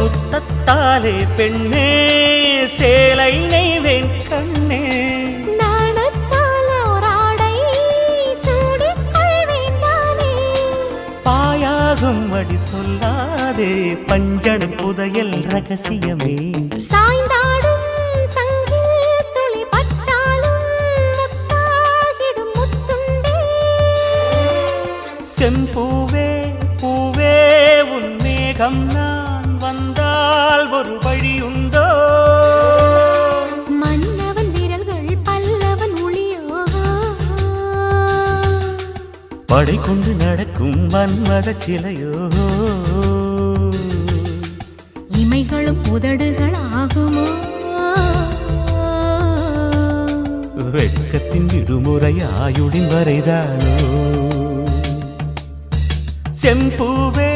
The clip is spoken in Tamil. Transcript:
முத்தத்தாலே பெண்ணே சேலை நெய்வேன் கண்ணே பாயாகும் அடி சொல்லாதே பஞ்சணம் புதையல் ரகசியமே சாய்ந்தாடும் சங்கில் துளி பட்டாலும் முத்தாகிடும் முத்துண்டே செம்பூவே பூவே உன் மேகம் நான் வந்தால் ஒரு வழியுண்டோ மன்னவன் விரல்கள் பல்லவன் ஒளியோ படை கொண்டு நடக்கும் மன்மத சிலையோ இமைகளும் உதடுகள் ஆகுமோ வெட்கத்தின் விடுமுறை ஆயுளின் வரைதானோ செம்பூவே